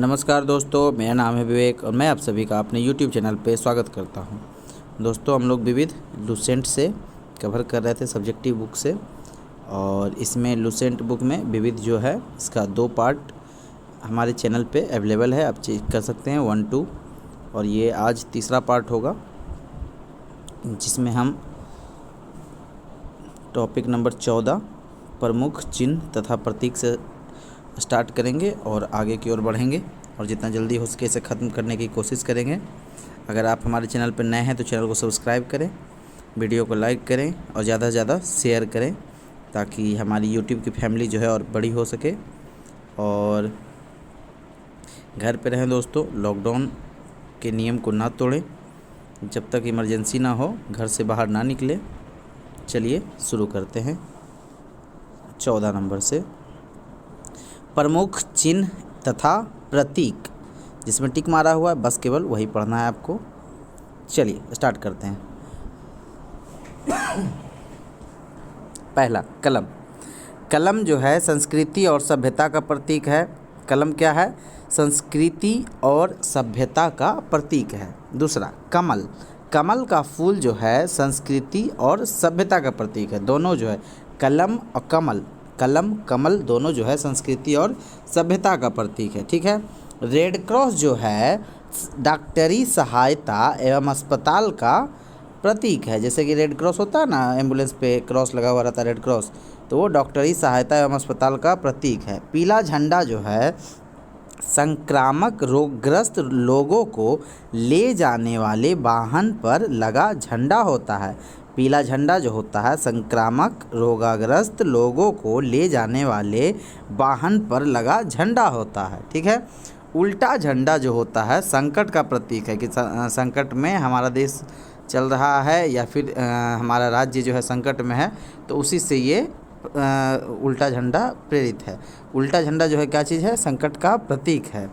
नमस्कार दोस्तों, मेरा नाम है विवेक और मैं आप सभी का अपने YouTube चैनल पे स्वागत करता हूं। दोस्तों, हम लोग विविध लुसेंट से कवर कर रहे थे सब्जेक्टिव बुक से, और इसमें लुसेंट बुक में विविध जो है इसका 2 पार्ट हमारे चैनल पे अवेलेबल है, आप चेक कर सकते हैं 1, 2, और ये आज तीसरा पार्ट होगा जिसमें हम टॉपिक नंबर 14 प्रमुख चिन्ह तथा प्रतीक से स्टार्ट करेंगे और आगे की ओर बढ़ेंगे और जितना जल्दी हो सके इसे ख़त्म करने की कोशिश करेंगे। अगर आप हमारे चैनल पर नए हैं तो चैनल को सब्सक्राइब करें, वीडियो को लाइक करें और ज़्यादा से ज़्यादा शेयर करें ताकि हमारी यूट्यूब की फैमिली जो है और बड़ी हो सके। और घर पे रहें दोस्तों, लॉकडाउन के नियम को ना तोड़ें, जब तक इमरजेंसी ना हो घर से बाहर ना निकलें। चलिए शुरू करते हैं 14 नंबर से। प्रमुख चिन्ह तथा प्रतीक, जिसमें टिक मारा हुआ है बस केवल वही पढ़ना है आपको। चलिए स्टार्ट करते हैं। पहला, कलम। कलम जो है संस्कृति और सभ्यता का प्रतीक है। कलम क्या है? संस्कृति और सभ्यता का प्रतीक है। दूसरा, कमल। कमल का फूल जो है संस्कृति और सभ्यता का प्रतीक है। दोनों जो है कलम और कमल, कलम कमल दोनों जो है संस्कृति और सभ्यता का प्रतीक है। ठीक है। रेड क्रॉस जो है डॉक्टरी सहायता एवं अस्पताल का प्रतीक है। जैसे कि रेड क्रॉस होता है ना, एम्बुलेंस पे क्रॉस लगा हुआ रहता है रेड क्रॉस, तो वो डॉक्टरी सहायता एवं अस्पताल का प्रतीक है। पीला झंडा जो है संक्रामक रोगग्रस्त लोगों को ले जाने वाले वाहन पर लगा झंडा होता है। पीला झंडा जो होता है संक्रामक रोगाग्रस्त लोगों को ले जाने वाले वाहन पर लगा झंडा होता है। ठीक है। उल्टा झंडा जो होता है संकट का प्रतीक है कि संकट में हमारा देश चल रहा है या फिर हमारा राज्य जो है संकट में है, तो उसी से ये उल्टा झंडा प्रेरित है। उल्टा झंडा जो है क्या चीज़ है? संकट का प्रतीक है।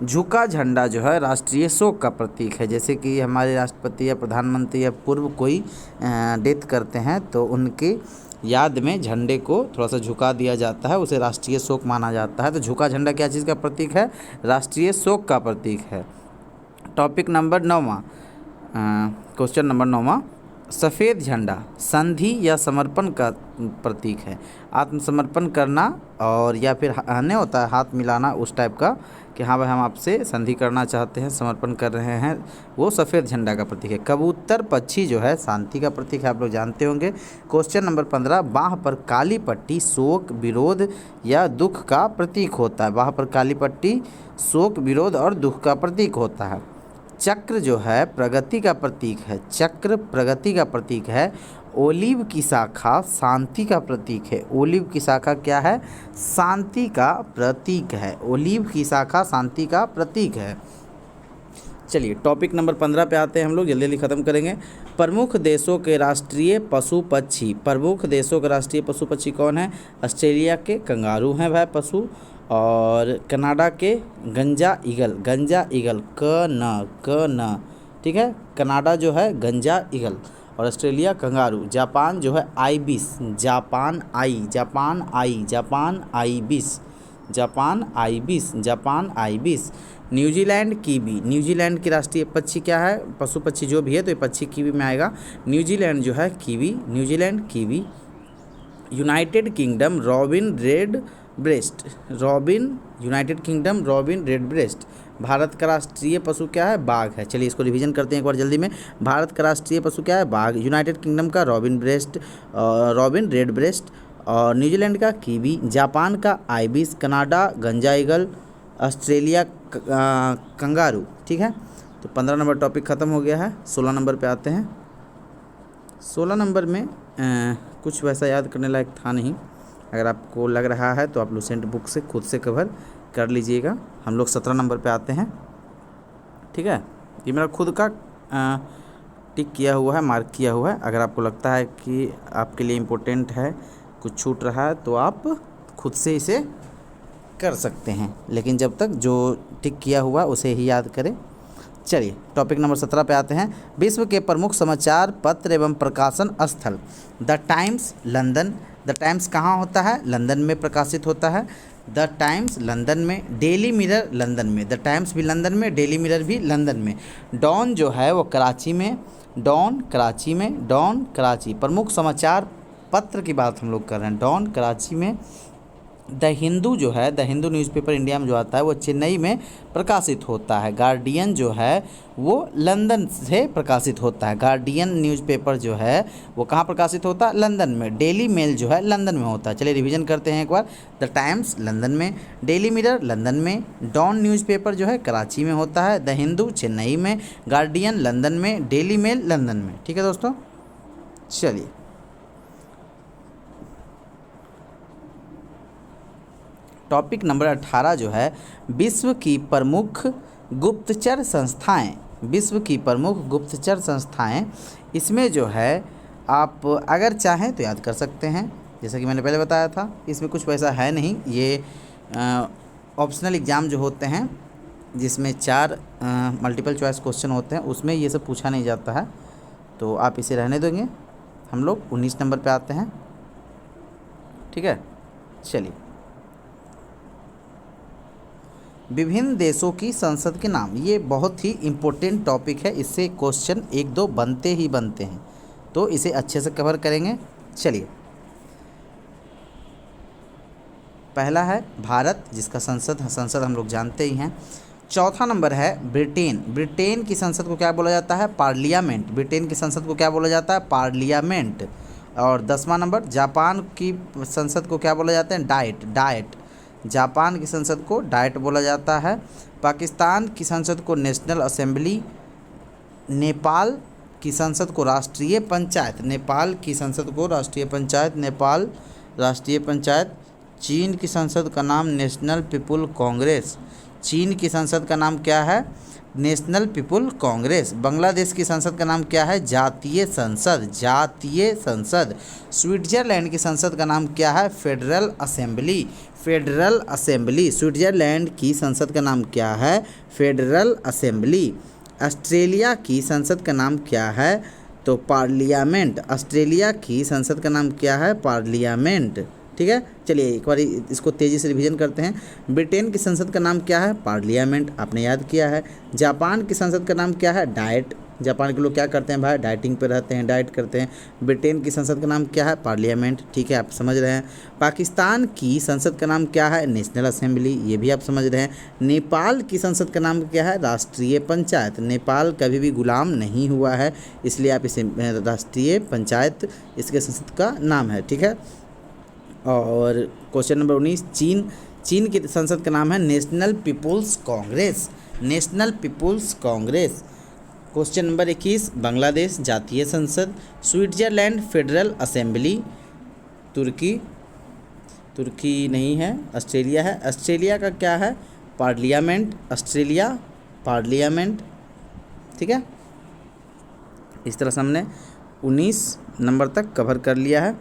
झुका झंडा जो है राष्ट्रीय शोक का प्रतीक है। जैसे कि हमारे राष्ट्रपति या प्रधानमंत्री या पूर्व कोई डेथ करते हैं तो उनकी याद में झंडे को थोड़ा सा झुका दिया जाता है, उसे राष्ट्रीय शोक माना जाता है। तो झुका झंडा क्या चीज़ का प्रतीक है? राष्ट्रीय शोक का प्रतीक है। टॉपिक नंबर 9वां, क्वेश्चन नंबर 9वां, सफ़ेद झंडा संधि या समर्पण का प्रतीक है। आत्मसमर्पण करना और या फिर नहीं होता है हाथ मिलाना, उस टाइप का कि हाँ भाई हम आपसे संधि करना चाहते हैं, समर्पण कर रहे हैं, वो सफ़ेद झंडा का प्रतीक है। कबूतर पक्षी जो है शांति का प्रतीक है, आप लोग जानते होंगे। क्वेश्चन नंबर 15, बाँह पर काली पट्टी शोक, विरोध या दुख का प्रतीक होता है। बाँह पर काली पट्टी शोक, विरोध और दुख का प्रतीक होता है। चक्र जो है प्रगति का प्रतीक है। चक्र प्रगति का प्रतीक है। ओलिव की शाखा शांति का प्रतीक है। ओलिव की शाखा क्या है? शांति का प्रतीक है। ओलिव की शाखा शांति का प्रतीक है। चलिए टॉपिक नंबर 15 पे आते हैं, हम लोग जल्दी जल्दी ख़त्म करेंगे। प्रमुख देशों के राष्ट्रीय पशु पक्षी। प्रमुख देशों के राष्ट्रीय पशु पक्षी कौन है? ऑस्ट्रेलिया के कंगारू हैं भाई पशु, और कनाडा के गंजा ईगल, गंजा ईगल क न, ठीक है। कनाडा जो है गंजा ईगल और ऑस्ट्रेलिया कंगारू। जापान जो है ibis, Japan ibis. New Zealand kiwi, New Zealand की राष्ट्रीय पक्षी क्या है? पशु पक्षी जो भी है तो ये पक्षी कीवी में आएगा। न्यूजीलैंड जो है kiwi, New Zealand kiwi. United kingdom robin red breast, United kingdom robin red breast. Bharat का राष्ट्रीय पशु क्या है? बाघ है। चलिए इसको रिवीजन करते हैं एक बार जल्दी में। भारत का राष्ट्रीय पशु क्या है? बाघ। यूनाइटेड किंगडम का रॉबिन रेड ब्रेस्ट, और न्यूजीलैंड का कीवी, जापान का आइबिस, कनाडा गंजा ईगल, ऑस्ट्रेलिया कंगारू। ठीक है। तो 15 नंबर टॉपिक ख़त्म हो गया है। 16 नंबर पे आते हैं। 16 नंबर में कुछ वैसा याद करने लायक था नहीं। अगर आपको लग रहा है तो आप लुसेंट बुक से खुद से कवर कर लीजिएगा। हम लोग 17 नंबर पे आते हैं। ठीक है। ये मेरा खुद का टिक किया हुआ है, मार्क किया हुआ है। अगर आपको लगता है कि आपके लिए इम्पोर्टेंट है, कुछ छूट रहा है, तो आप खुद से इसे कर सकते हैं, लेकिन जब तक जो टिक किया हुआ उसे ही याद करें। चलिए टॉपिक नंबर 17 पे आते हैं। विश्व के प्रमुख समाचार पत्र एवं प्रकाशन स्थल। The times London, the times कहाँ होता है? लंदन में प्रकाशित होता है। द टाइम्स लंदन में, डेली मिरर लंदन में, द टाइम्स भी लंदन में, डेली मिरर भी लंदन में। डॉन जो है वो कराची में, डॉन कराची में, डॉन कराची। प्रमुख समाचार पत्र की बात हम लोग कर रहे हैं, डॉन कराची में। द हिंदू जो है, द हिंदू न्यूज़पेपर इंडिया में जो आता है वो चेन्नई में प्रकाशित होता है। गार्डियन जो है वो लंदन से प्रकाशित होता है। गार्डियन न्यूज़पेपर जो है वो कहाँ प्रकाशित होता है? लंदन में। डेली मेल जो है लंदन में होता है। चलिए रिवीजन करते हैं एक बार। द टाइम्स लंदन में, डेली मिरर लंदन में, डॉन न्यूज़पेपर जो है कराची में होता है, द हिंदू चेन्नई में, गार्डियन लंदन में, डेली मेल लंदन में। ठीक है दोस्तों, चलिए टॉपिक नंबर 18 जो है विश्व की प्रमुख गुप्तचर संस्थाएं, विश्व की प्रमुख गुप्तचर संस्थाएं। इसमें जो है आप अगर चाहें तो याद कर सकते हैं, जैसा कि मैंने पहले बताया था। इसमें कुछ पैसा है नहीं, ये ऑप्शनल एग्ज़ाम जो होते हैं जिसमें 4 मल्टीपल चॉइस क्वेश्चन होते हैं उसमें ये सब पूछा नहीं जाता है, तो आप इसे रहने देंगे। हम लोग 19 नंबर पे आते हैं। ठीक है, चलिए विभिन्न देशों की संसद के नाम। ये बहुत ही इम्पोर्टेंट टॉपिक है, इससे क्वेश्चन 1-2 बनते ही बनते हैं, तो इसे अच्छे से कवर करेंगे। चलिए पहला है भारत, जिसका संसद हम लोग जानते ही हैं। चौथा नंबर है ब्रिटेन। ब्रिटेन की संसद को क्या बोला जाता है? पार्लियामेंट। ब्रिटेन की संसद को क्या बोला जाता है? पार्लियामेंट। और 10वां नंबर जापान की संसद को क्या बोला जाता है? डाइट। डाइट, जापान की संसद को डाइट बोला जाता है। पाकिस्तान की संसद को नेशनल असेंबली। नेपाल की संसद को राष्ट्रीय पंचायत। नेपाल की संसद को राष्ट्रीय पंचायत, नेपाल राष्ट्रीय पंचायत। चीन की संसद का नाम नेशनल पीपुल कांग्रेस। चीन की संसद का नाम क्या है? National people Congress. बांग्लादेश की संसद का नाम क्या है? जातीय संसद। जातीय संसद। स्विट्जरलैंड की संसद का नाम क्या है? Federal assembly. Federal assembly. Switzerland की संसद का नाम क्या है? Federal assembly. ऑस्ट्रेलिया की संसद का नाम क्या है? तो पार्लियामेंट। ऑस्ट्रेलिया की संसद का नाम क्या है? पार्लियामेंट। ठीक है, चलिए एक बार इसको तेज़ी से रिवीजन करते हैं। ब्रिटेन की संसद का नाम क्या है? पार्लियामेंट, आपने याद किया है। जापान की संसद का नाम क्या है? डाइट। जापान के लोग क्या करते हैं भाई? डाइटिंग पे रहते हैं, डाइट करते हैं। ब्रिटेन की संसद का नाम क्या है? पार्लियामेंट। ठीक है, आप समझ रहे हैं। पाकिस्तान की संसद का नाम क्या है? नेशनल असेंबली, ये भी आप समझ रहे हैं। नेपाल की संसद का नाम क्या है? राष्ट्रीय पंचायत। नेपाल कभी भी गुलाम नहीं हुआ है, इसलिए आप इसे राष्ट्रीय पंचायत इसके संसद का नाम है। ठीक है, और क्वेश्चन नंबर 19 चीन। चीन की संसद का नाम है national people's Congress. National people's Congress. Question number 21 Bangladesh Jatiya Sangsad. Switzerland federal assembly. तुर्की, तुर्की नहीं है, ऑस्ट्रेलिया है। ऑस्ट्रेलिया का क्या है? पार्लियामेंट। Australia parliament. ठीक है, इस तरह से हमने 19 नंबर तक कवर कर लिया है।